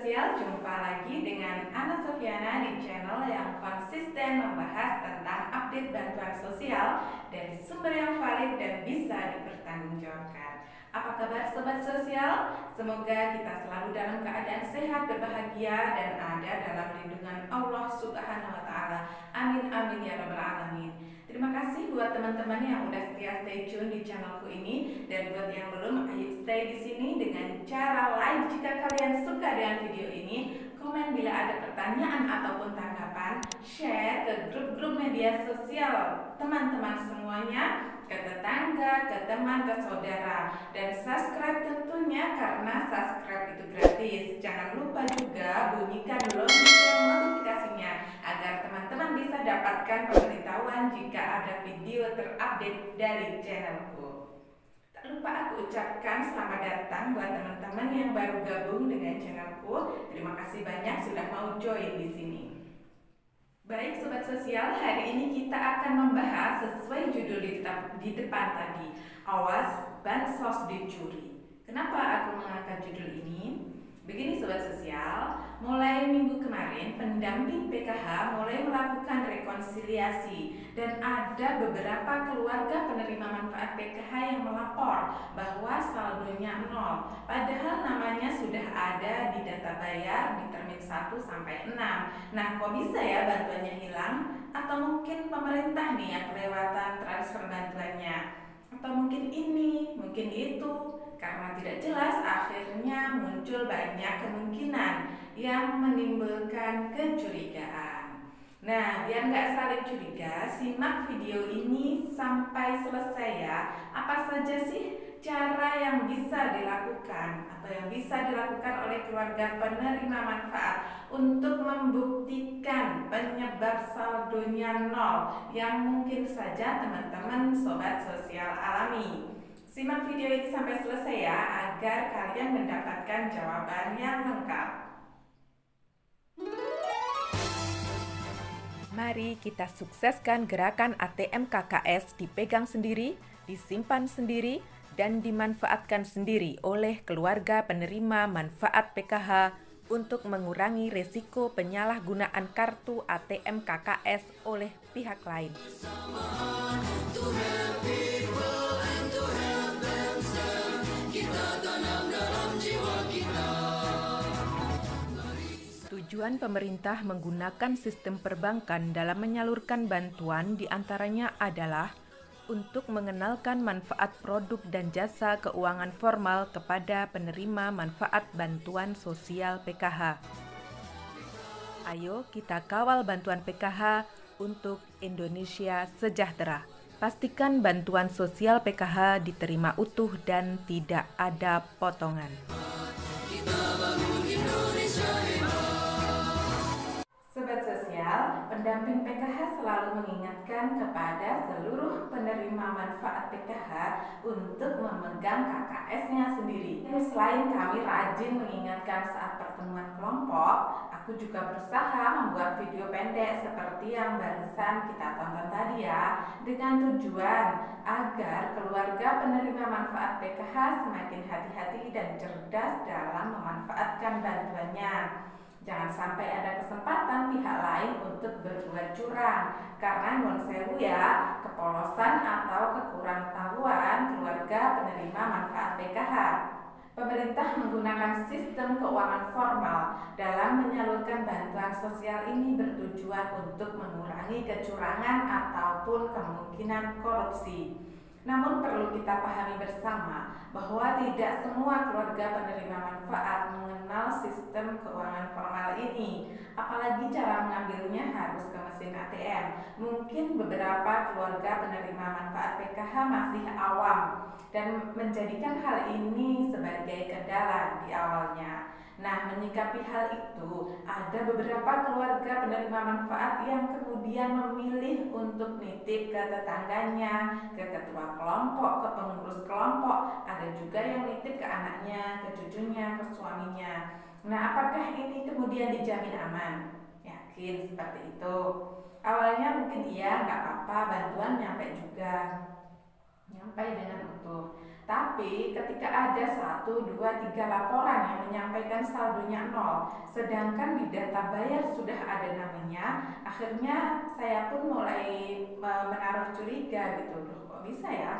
Sosial, jumpa lagi dengan Ana Sofiana di channel yang konsisten membahas tentang update bantuan sosial dari sumber yang valid dan bisa dipertanggungjawabkan. Apa kabar Sobat Sosial? Semoga kita selalu dalam keadaan sehat, berbahagia, dan ada dalam lindungan Allah Subhanahu wa Ta'ala. Amin amin ya rabbal alamin. Terima kasih buat teman-teman yang udah setia stay tune di channelku ini, dan buat yang belum, ayo stay di sini dengan cara like jika kalian suka dengan video ini, komen bila ada pertanyaan ataupun tanggapan, share ke grup-grup media sosial teman-teman semuanya, ke tetangga, ke teman, ke saudara, dan subscribe tentunya karena subscribe itu gratis. Jangan lupa juga bunyikan lonceng notifikasinya agar teman-teman bisa dapatkan pemberitahuan jika ada video terupdate dari channelku. Tak lupa aku ucapkan selamat datang buat teman-teman yang baru gabung dengan channelku. Terima kasih banyak sudah mau join di sini. Baik Sobat Sosial, hari ini kita akan membahas sesuai judul di depan tadi, awas bansos dicuri. Kenapa aku mengangkat judul ini? Begini Sobat Sosial, mulai minggu kemarin pendamping PKH mulai melakukan rekonsiliasi dan ada beberapa keluarga penerima manfaat PKH yang melapor bahwa saldonya nol, padahal namanya sudah ada di data bayar di termin 1 sampai 6. Nah, kok bisa ya bantuannya hilang? Atau mungkin pemerintah nih yang kelewatan transfer bantuannya? Atau mungkin ini, mungkin itu. Karena tidak jelas, akhirnya muncul banyak kemungkinan yang menimbulkan kecurigaan. Nah, biar nggak saling curiga, simak video ini sampai selesai ya. Apa saja sih cara yang bisa dilakukan atau yang bisa dilakukan oleh keluarga penerima manfaat untuk membuktikan penyebab saldonya nol yang mungkin saja teman-teman Sobat Sosial alami. Simak video ini sampai selesai ya, agar kalian mendapatkan jawaban yang lengkap. Mari kita sukseskan gerakan ATM KKS dipegang sendiri, disimpan sendiri, dan dimanfaatkan sendiri oleh keluarga penerima manfaat PKH untuk mengurangi resiko penyalahgunaan kartu ATM KKS oleh pihak lain. Tujuan pemerintah menggunakan sistem perbankan dalam menyalurkan bantuan diantaranya adalah untuk mengenalkan manfaat produk dan jasa keuangan formal kepada penerima manfaat bantuan sosial PKH. Ayo kita kawal bantuan PKH untuk Indonesia sejahtera. Pastikan bantuan sosial PKH diterima utuh dan tidak ada potongan. Sobat Sosial, pendamping PKH selalu mengingatkan kepada seluruh penerima manfaat PKH untuk memegang KKS-nya sendiri. Selain kami rajin mengingatkan saat pertemuan kelompok, aku juga berusaha membuat video pendek seperti yang barusan kita tonton tadi ya, dengan tujuan agar keluarga penerima manfaat PKH semakin hati-hati dan cerdas dalam memanfaatkan bantuannya. Jangan sampai ada kesempatan pihak lain untuk berbuat curang, karena non sewu ya, kepolosan atau kekurang tahuan keluarga penerima manfaat PKH. Pemerintah menggunakan sistem keuangan formal dalam menyalurkan bantuan sosial ini bertujuan untuk mengurangi kecurangan ataupun kemungkinan korupsi. Namun perlu kita pahami bersama bahwa tidak semua keluarga penerima manfaat mengenal sistem keuangan formal ini, apalagi cara mengambilnya harus ke mesin ATM. Mungkin beberapa keluarga penerima manfaat PKH masih awam dan menjadikan hal ini sebagai kendala di awalnya. Nah, menyikapi hal itu, ada beberapa keluarga penerima manfaat yang kemudian memilih untuk nitip ke tetangganya, ke ketua kelompok, ke pengurus kelompok, ada juga yang nitip ke anaknya, ke cucunya, ke suaminya. Nah, apakah ini kemudian dijamin aman? Yakin seperti itu. Awalnya mungkin iya, nggak apa-apa, bantuan nyampe juga, nyampe dengan utuh. Tapi ketika ada 1, 2, 3 laporan yang menyampaikan saldonya 0, sedangkan di data bayar sudah ada namanya, akhirnya saya pun mulai menaruh curiga gitu. Loh, kok bisa ya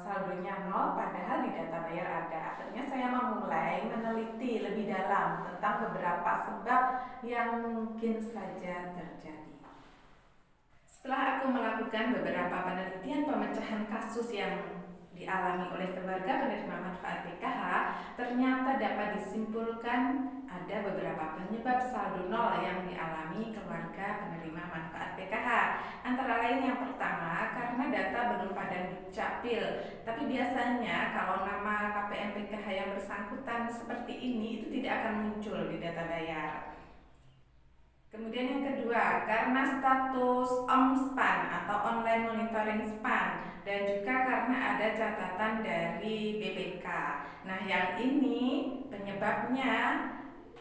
saldonya 0 padahal di data bayar ada. Akhirnya saya memulai meneliti lebih dalam tentang beberapa sebab yang mungkin saja terjadi. Setelah aku melakukan beberapa penelitian pemecahan kasus yang dialami oleh keluarga penerima manfaat PKH, ternyata dapat disimpulkan ada beberapa penyebab saldo 0 yang dialami keluarga penerima manfaat PKH. Antara lain yang pertama, karena data belum pada dukcapil, tapi biasanya kalau nama KPM PKH yang bersangkutan seperti ini itu tidak akan muncul di data bayar. Kemudian yang kedua, karena status OMSPAN atau Online Monitoring SPAN, dan juga karena ada catatan dari BPK. Nah, yang ini penyebabnya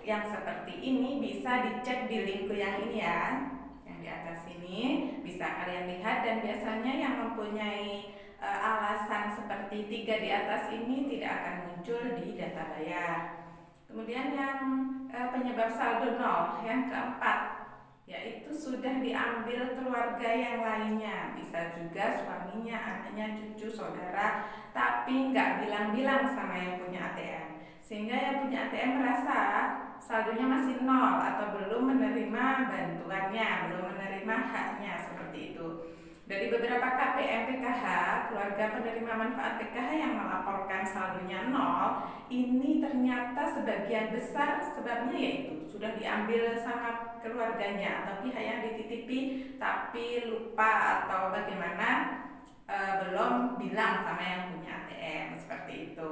yang seperti ini bisa dicek di link yang ini ya, yang di atas ini bisa kalian lihat, dan biasanya yang mempunyai alasan seperti 3 di atas ini tidak akan muncul di data bayar. Kemudian yang penyebab saldo 0 yang keempat, yaitu sudah diambil keluarga yang lainnya, bisa juga suaminya, anaknya, cucu, saudara, tapi nggak bilang-bilang sama yang punya ATM, sehingga yang punya ATM merasa saldonya masih 0 atau belum menerima bantuannya, belum menerima haknya, seperti itu. Dari beberapa KPM PKH, keluarga penerima manfaat PKH yang melaporkan saldonya 0, ini ternyata sebagian besar sebabnya yaitu sudah diambil sama keluarganya atau pihak yang dititipi tapi lupa atau bagaimana, belum bilang sama yang punya ATM, seperti itu.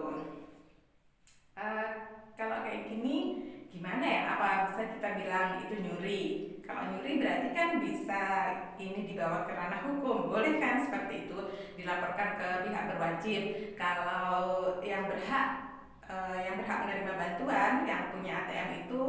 Kalau kayak gini gimana ya, apa bisa kita bilang itu nyuri? Kalau nyuri berarti kan bisa ini dibawa ke ranah hukum, boleh kan seperti itu, dilaporkan ke pihak berwajib. Kalau yang berhak menerima bantuan, yang punya ATM itu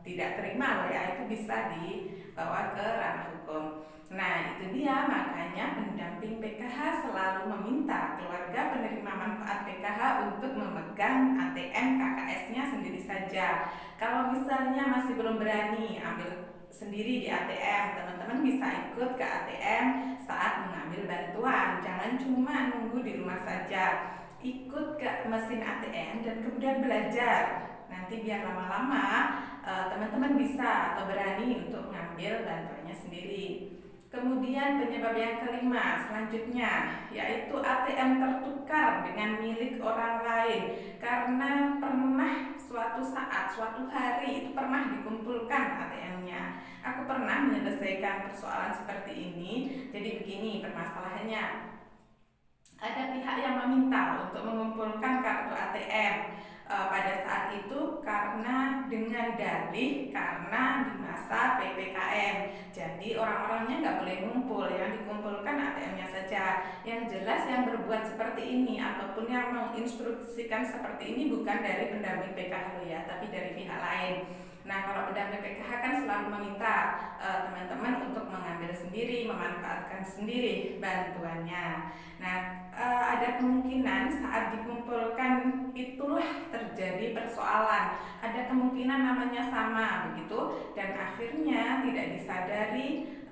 tidak terima loh ya, itu bisa dibawa ke ranah hukum. Nah, itu dia makanya pendamping PKH selalu meminta keluarga penerima manfaat PKH untuk memegang ATM KKS-nya sendiri saja. Kalau misalnya masih belum berani ambil sendiri di ATM, teman-teman bisa ikut ke ATM saat mengambil bantuan. Jangan cuma nunggu di rumah saja. Ikut ke mesin ATM dan kemudian belajar. Nanti biar lama-lama teman-teman bisa atau berani untuk mengambil bantuannya sendiri. Kemudian penyebab yang kelima selanjutnya, yaitu ATM tertukar dengan milik orang lain karena pernah suatu saat, suatu hari itu pernah dikumpulkan ATM-nya. Aku pernah menyelesaikan persoalan seperti ini. Jadi begini permasalahannya, ada pihak yang meminta untuk mengumpulkan kartu ATM pada saat itu karena dengan dalih karena di masa PPKM, jadi orang-orangnya nggak boleh ngumpul, yang dikumpulkan ATM-nya saja. Yang jelas yang berbuat seperti ini ataupun yang menginstruksikan seperti ini bukan dari pendamping PKH ya, tapi dari pihak lain. Nah, kalau pendamping PKH kan selalu meminta teman-teman untuk mengambil sendiri, memanfaatkan sendiri bantuannya. Nah, ada kemungkinan saat dikumpulkan itulah terjadi persoalan. Ada kemungkinan namanya sama begitu, dan akhirnya tidak disadari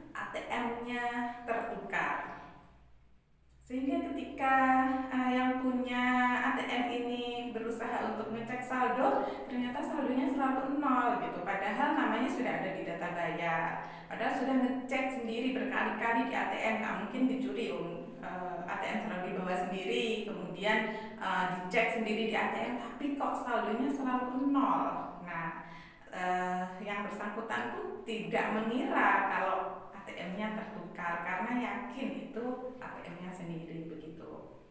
ATM-nya tertukar. Sehingga ketika yang punya ATM ini berusaha untuk ngecek saldo, ternyata saldonya selalu 0 gitu. Padahal namanya sudah ada di data bayar. Padahal sudah ngecek sendiri berkali-kali di ATM, nggak mungkin dicuri. ATM selalu dibawa sendiri, kemudian dicek sendiri di ATM, tapi kok saldonya selalu 0. Nah, yang bersangkutan pun tidak mengira kalau ATM-nya tertukar karena yakin itu ATM-nya sendiri begitu.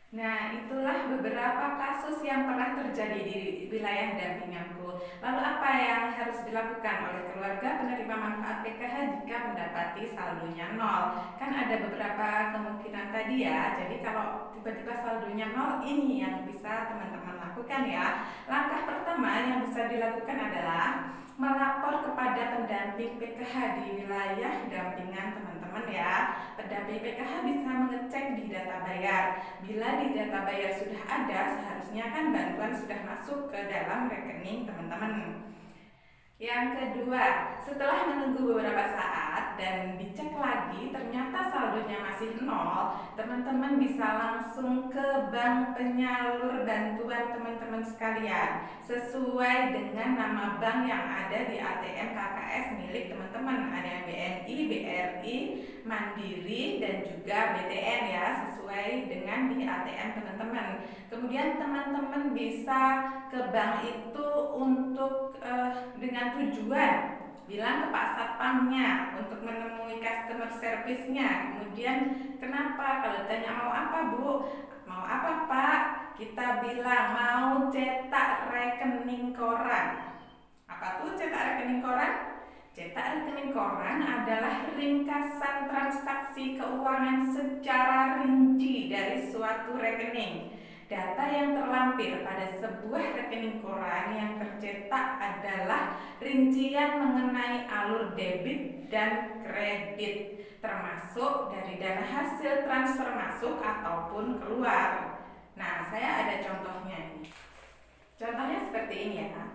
Nah, itulah beberapa kasus yang pernah terjadi di wilayah dampinganku. Lalu apa yang harus dilakukan oleh keluarga penerima manfaat PKH jika mendapati saldonya 0? Kan ada beberapa kemungkinan tadi ya. Jadi kalau tiba-tiba saldonya 0, ini yang bisa teman-teman lakukan ya. Langkah pertama yang bisa dilakukan adalah melapor kepada pendamping PKH di wilayah dampingan teman-teman teman-teman ya. Pendamping PKH bisa mengecek di data bayar. Bila di data bayar sudah ada, seharusnya kan bantuan sudah masuk ke dalam rekening teman-teman. Yang kedua, setelah menunggu beberapa saat dan dicek lagi ternyata saldonya masih nol, teman-teman bisa langsung ke bank penyalur bantuan teman-teman sekalian sesuai dengan nama bank yang ada di ATM KKS milik teman-teman. Ada yang BNI, BRI, Mandiri, dan juga BTN ya, sesuai dengan di ATM teman-teman. Kemudian teman-teman bisa ke bank itu untuk dengan tujuan bilang ke Pak Satpamnya untuk menemui customer service-nya. Kemudian kenapa, kalau ditanya mau apa Bu, mau apa Pak, kita bilang mau cetak rekening koran. Apa tuh cetak rekening koran? Cetak rekening koran adalah ringkasan transaksi keuangan secara rinci dari suatu rekening. Data yang terlampir pada sebuah rekening koran yang tercetak adalah rincian mengenai alur debit dan kredit, termasuk dari dana hasil transfer masuk ataupun keluar. Nah, saya ada contohnya ini. Contohnya seperti ini ya.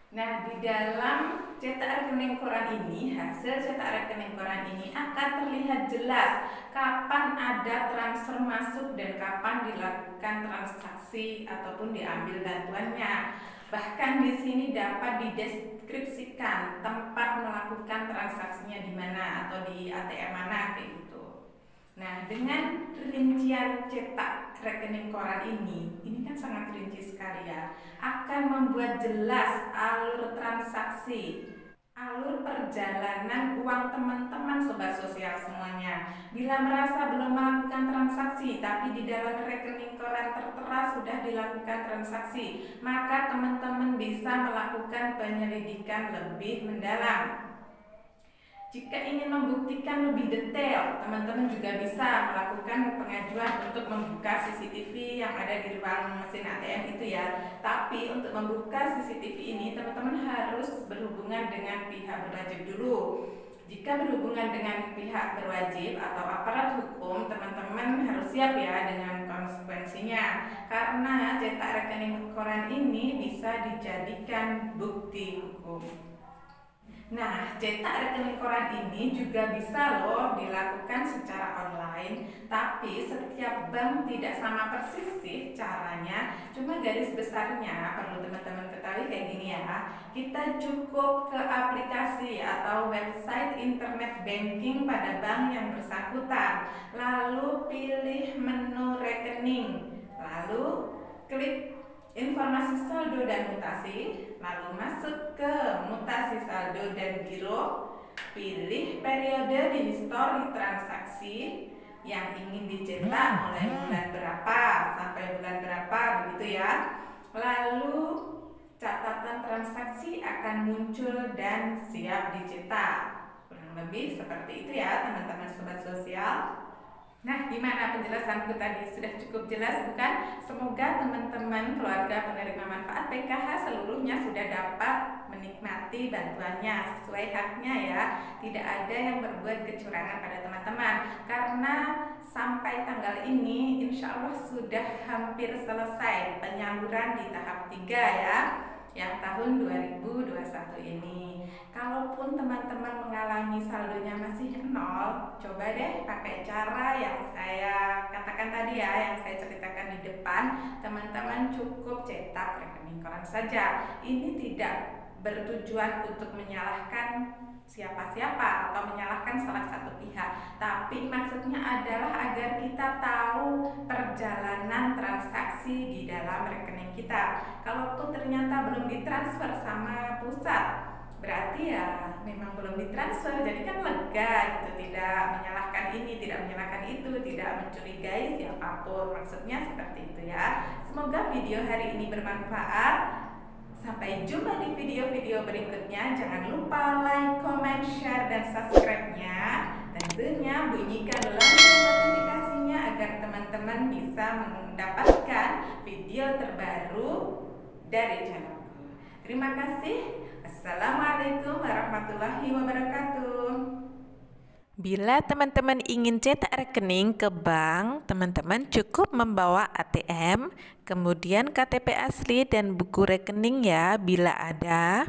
Nah, di dalam cetak rekening koran ini, hasil cetak rekening koran ini akan terlihat jelas kapan ada transfer masuk dan kapan dilakukan transaksi ataupun diambil bantuannya. Bahkan di sini dapat dideskripsikan tempat melakukan transaksinya di mana atau di ATM mana kayak gitu. Nah, dengan rincian cetak rekening koran ini kan sangat rinci sekali ya, akan membuat jelas alur transaksi, alur perjalanan uang teman-teman sobat sosial semuanya. Bila merasa belum melakukan transaksi tapi di dalam rekening koran tertera sudah dilakukan transaksi, maka teman-teman bisa melakukan penyelidikan lebih mendalam. Jika ingin membuktikan lebih detail, teman-teman juga bisa melakukan pengajuan untuk membuka CCTV yang ada di ruang mesin ATM itu ya. Tapi untuk membuka CCTV ini, teman-teman harus berhubungan dengan pihak berwajib dulu. Jika berhubungan dengan pihak berwajib atau aparat hukum, teman-teman harus siap ya dengan konsekuensinya. Karena cetak rekening koran ini bisa dijadikan bukti hukum. Nah, cetak rekening koran ini juga bisa loh dilakukan secara online, tapi setiap bank tidak sama persis sih caranya. Cuma garis besarnya perlu teman-teman ketahui kayak gini ya. Kita cukup ke aplikasi atau website internet banking pada bank yang bersangkutan, lalu pilih menu rekening, lalu klik informasi saldo dan mutasi, lalu masuk ke mutasi saldo dan giro, pilih periode di histori transaksi yang ingin dicetak mulai bulan berapa sampai bulan berapa begitu ya. Lalu catatan transaksi akan muncul dan siap dicetak. Kurang lebih seperti itu ya teman-teman sobat sosial. Nah, gimana penjelasanku tadi? Sudah cukup jelas bukan? Semoga teman-teman keluarga penerima manfaat PKH seluruhnya sudah dapat menikmati bantuannya sesuai haknya ya. Tidak ada yang berbuat kecurangan pada teman-teman. Karena sampai tanggal ini insya Allah sudah hampir selesai penyaluran di tahap 3 ya, yang tahun 2021 ini. Kalaupun teman-teman mengalami saldonya masih nol, coba deh pakai cara yang saya katakan tadi ya, yang saya ceritakan di depan. Teman-teman cukup cetak rekening koran saja. Ini tidak bertujuan untuk menyalahkan siapa-siapa atau menyalahkan salah satu pihak, tapi maksudnya adalah agar kita tahu perjalanan transaksi di dalam rekening kita. Kalaupun ternyata belum ditransfer sama pusat, berarti ya memang belum ditransfer, jadi kan lega gitu, tidak menyalahkan ini, tidak menyalahkan itu, tidak mencurigai siapapun. Maksudnya seperti itu ya. Semoga video hari ini bermanfaat. Sampai jumpa di video-video berikutnya. Jangan lupa like, comment, share, dan subscribe-nya. Tentunya bunyikan lonceng notifikasinya agar teman-teman bisa mendapatkan video terbaru dari channel. Terima kasih. Assalamualaikum warahmatullahi wabarakatuh. Bila teman-teman ingin cetak rekening ke bank, teman-teman cukup membawa ATM, kemudian KTP asli dan buku rekening ya bila ada.